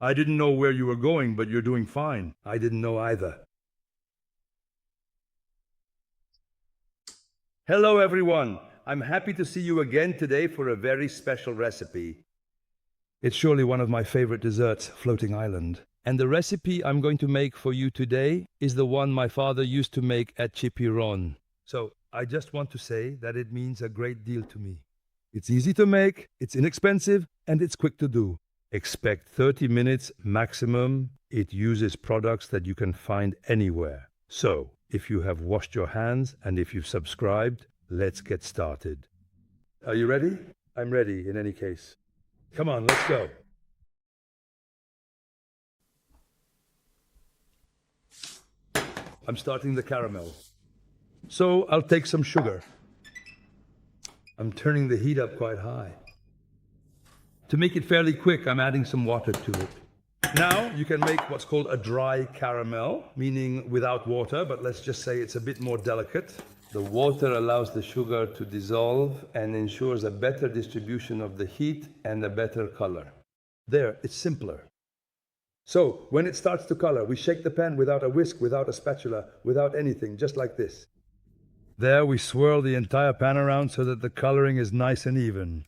I didn't know where you were going, but you're doing fine. I didn't know either. Hello, everyone. I'm happy to see you again today for a very special recipe. It's surely one of my favorite desserts, floating island. And the recipe I'm going to make for you today is the one my father used to make at Chipiron. So I just want to say that it means a great deal to me. It's easy to make, it's inexpensive, and it's quick to do. Expect 30 minutes maximum. It uses products that you can find anywhere. So, if you have washed your hands and if you've subscribed, let's get started. Are you ready? I'm ready in any case. Come on, let's go. I'm starting the caramel. So I'll take some sugar. I'm turning the heat up quite high. To make it fairly quick, I'm adding some water to it. Now you can make what's called a dry caramel, meaning without water, but let's just say it's a bit more delicate. The water allows the sugar to dissolve and ensures a better distribution of the heat and a better color. There, it's simpler. So, when it starts to color, we shake the pan without a whisk, without a spatula, without anything, just like this. There, we swirl the entire pan around so that the coloring is nice and even.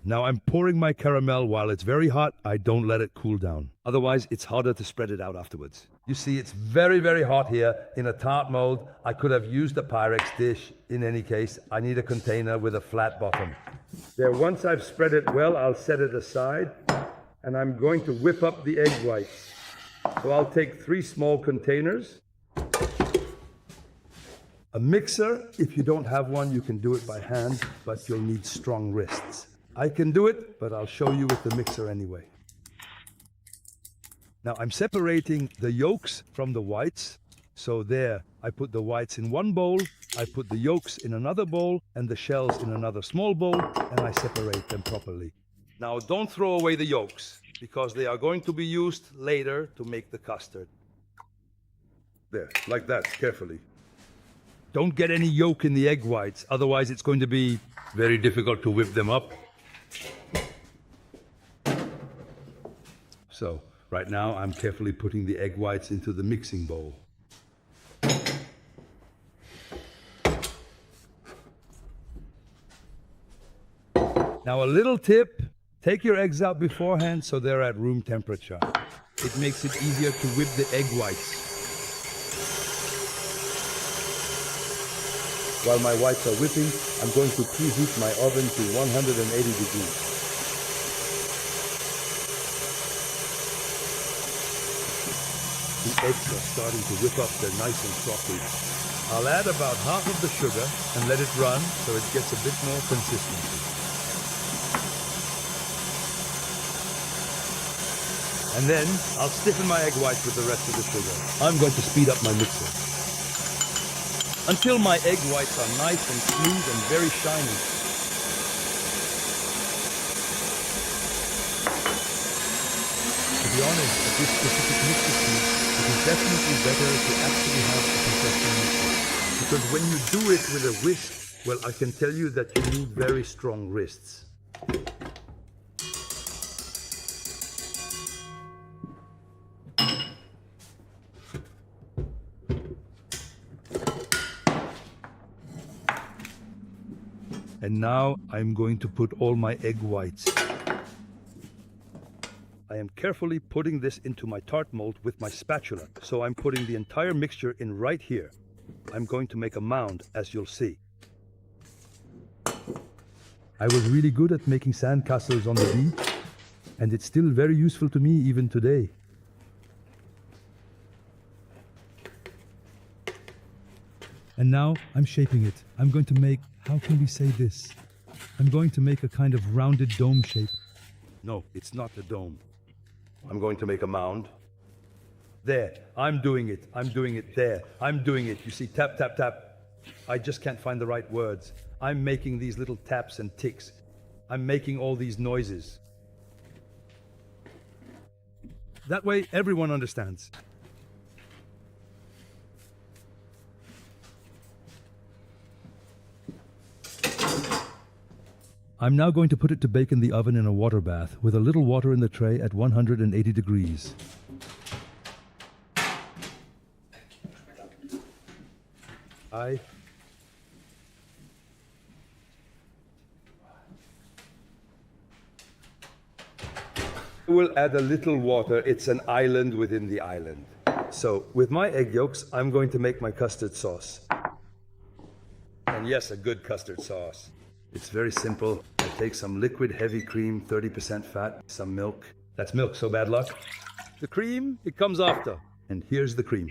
Now I'm pouring my caramel while it's very hot. I don't let it cool down. Otherwise, it's harder to spread it out afterwards. You see, it's very, very hot here in a tart mold. I could have used a Pyrex dish. In any case, I need a container with a flat bottom. There, once I've spread it well, I'll set it aside. And I'm going to whip up the egg whites. So I'll take 3 small containers. A mixer, if you don't have one, you can do it by hand, but you'll need strong wrists. I can do it, but I'll show you with the mixer anyway. Now I'm separating the yolks from the whites. So there, I put the whites in one bowl, I put the yolks in another bowl, and the shells in another small bowl, and I separate them properly. Now don't throw away the yolks, because they are going to be used later to make the custard. There, like that, carefully. Don't get any yolk in the egg whites, otherwise it's going to be very difficult to whip them up. So, right now I'm carefully putting the egg whites into the mixing bowl. Now a little tip, take your eggs out beforehand so they're at room temperature. It makes it easier to whip the egg whites. While my whites are whipping, I'm going to preheat my oven to 180 degrees. The eggs are starting to whip up, they're nice and frothy. I'll add about half of the sugar and let it run so it gets a bit more consistency. And then I'll stiffen my egg whites with the rest of the sugar. I'm going to speed up my mixer until my egg whites are nice and smooth and very shiny. To be honest, at this specific mixer speed, it is definitely better to actually have a professional mixer. Because when you do it with a whisk, well, I can tell you that you need very strong wrists. And now I'm going to put all my egg whites. I am carefully putting this into my tart mold with my spatula. So I'm putting the entire mixture in right here. I'm going to make a mound, as you'll see. I was really good at making sandcastles on the beach, and it's still very useful to me even today. And now I'm shaping it. I'm going to make, how can we say this? I'm going to make a kind of rounded dome shape. No, it's not a dome. I'm going to make a mound. There, I'm doing it. I'm doing it there. I'm doing it. You see, tap, tap, tap. I just can't find the right words. I'm making these little taps and ticks. I'm making all these noises. That way, everyone understands. I'm now going to put it to bake in the oven in a water bath with a little water in the tray at 180 degrees. I will add a little water. It's an island within the island. So with my egg yolks, I'm going to make my custard sauce. And yes, a good custard sauce. It's very simple. I take some liquid heavy cream, 30% fat, some milk. That's milk, so bad luck. The cream, it comes after. And here's the cream.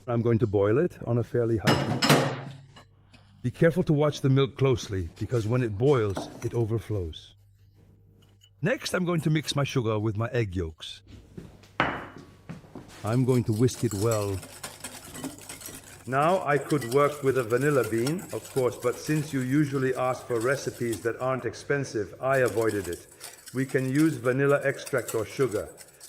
I'm going to boil it on a fairly high heat. Be careful to watch the milk closely, because when it boils, it overflows. Next, I'm going to mix my sugar with my egg yolks. I'm going to whisk it well. Now I could work with a vanilla bean, of course, but since you usually ask for recipes that aren't expensive, I avoided it. We can use vanilla extract or sugar,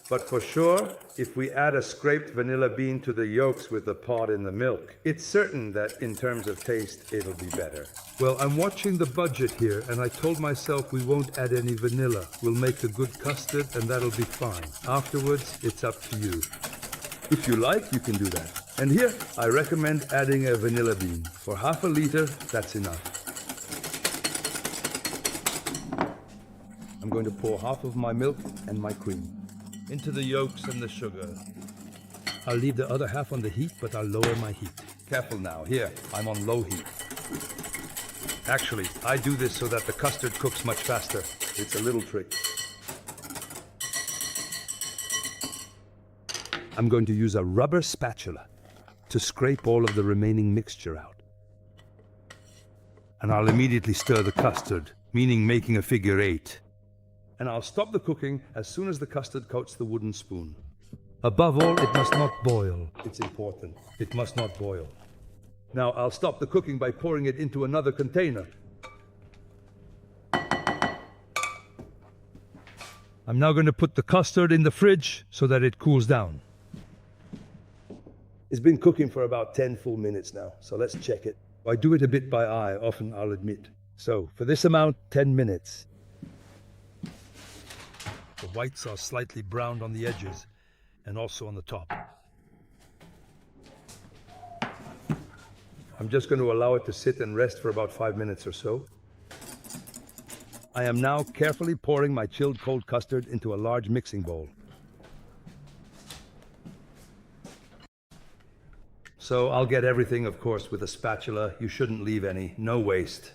but for sure, if we add a scraped vanilla bean to the yolks with the pod in the milk, it's certain that in terms of taste, it'll be better. Well, I'm watching the budget here, and I told myself we won't add any vanilla. We'll make a good custard, and that'll be fine. Afterwards, it's up to you. If you like, you can do that. And here, I recommend adding a vanilla bean. For half a liter, that's enough. I'm going to pour half of my milk and my cream into the yolks and the sugar. I'll leave the other half on the heat, but I'll lower my heat. Careful now. Here, I'm on low heat. Actually, I do this so that the custard cooks much faster. It's a little trick. I'm going to use a rubber spatula to scrape all of the remaining mixture out. And I'll immediately stir the custard, meaning making a figure 8. And I'll stop the cooking as soon as the custard coats the wooden spoon. Above all, it must not boil. It's important. It must not boil. Now, I'll stop the cooking by pouring it into another container. I'm now going to put the custard in the fridge so that it cools down. It's been cooking for about 10 full minutes now, so let's check it. I do it a bit by eye, often I'll admit. So, for this amount, 10 minutes. The whites are slightly browned on the edges and also on the top. I'm just going to allow it to sit and rest for about 5 minutes or so. I am now carefully pouring my chilled cold custard into a large mixing bowl. So I'll get everything, of course, with a spatula. You shouldn't leave any, no waste.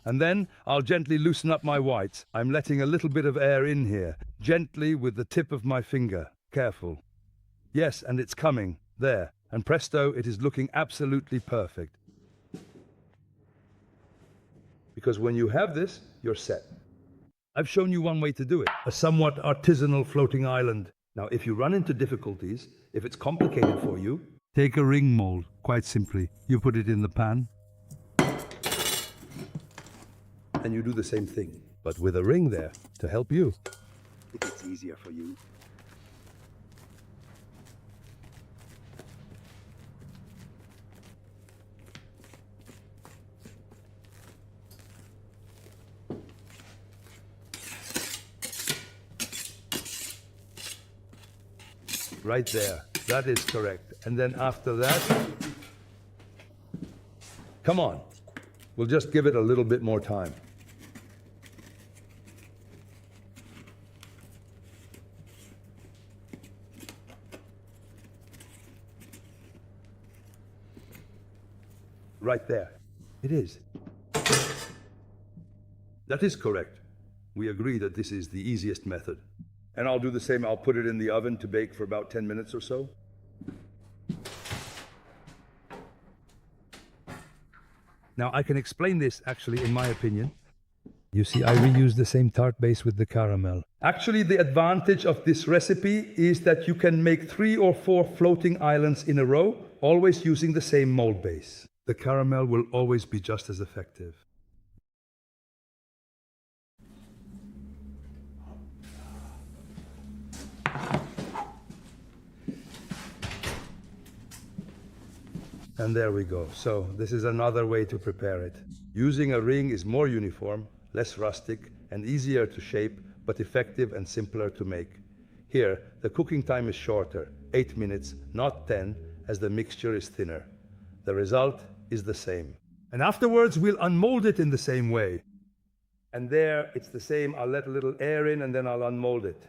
And then I'll gently loosen up my whites. I'm letting a little bit of air in here, gently with the tip of my finger. Careful. Yes, and it's coming. There. And presto, it is looking absolutely perfect. Because when you have this, you're set. I've shown you one way to do it, a somewhat artisanal floating island. Now, if you run into difficulties, if it's complicated for you, take a ring mold, quite simply. You put it in the pan, and you do the same thing, but with a ring there to help you. It's easier for you. Right there. That is correct. And then after that, come on. We'll just give it a little bit more time. Right there. It is. That is correct. We agree that this is the easiest method. And I'll do the same. I'll put it in the oven to bake for about 10 minutes or so. Now, I can explain this, actually, in my opinion. You see, I reuse the same tart base with the caramel. Actually, the advantage of this recipe is that you can make 3 or 4 floating islands in a row, always using the same mold base. The caramel will always be just as effective. And there we go. So this is another way to prepare it. Using a ring is more uniform, less rustic, and easier to shape, but effective and simpler to make. Here, the cooking time is shorter, 8 minutes, not 10, as the mixture is thinner. The result is the same. And afterwards, we'll unmold it in the same way. And there, it's the same. I'll let a little air in and then I'll unmold it.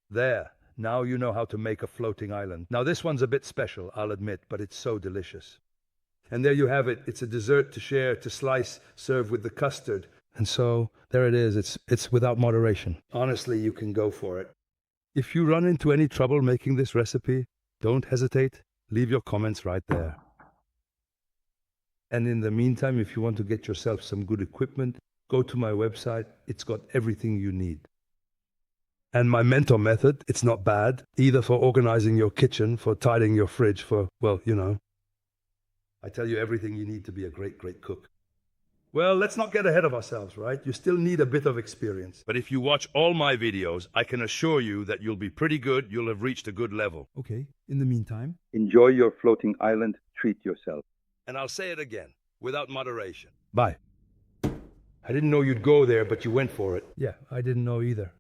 There. Now you know how to make a floating island. Now this one's a bit special, I'll admit, but it's so delicious. And there you have it. It's a dessert to share, to slice, serve with the custard. And so there it is. It's without moderation. Honestly, you can go for it. If you run into any trouble making this recipe, don't hesitate. Leave your comments right there. And in the meantime, if you want to get yourself some good equipment, go to my website. It's got everything you need. And my mentor method, it's not bad, either for organizing your kitchen, for tidying your fridge, for, well, you know. I tell you everything you need to be a great, great cook. Well, let's not get ahead of ourselves, right? You still need a bit of experience. But if you watch all my videos, I can assure you that you'll be pretty good. You'll have reached a good level. Okay, in the meantime, Enjoy your floating island, treat yourself. And I'll say it again, without moderation. Bye. I didn't know you'd go there, but you went for it. yeah, I didn't know either.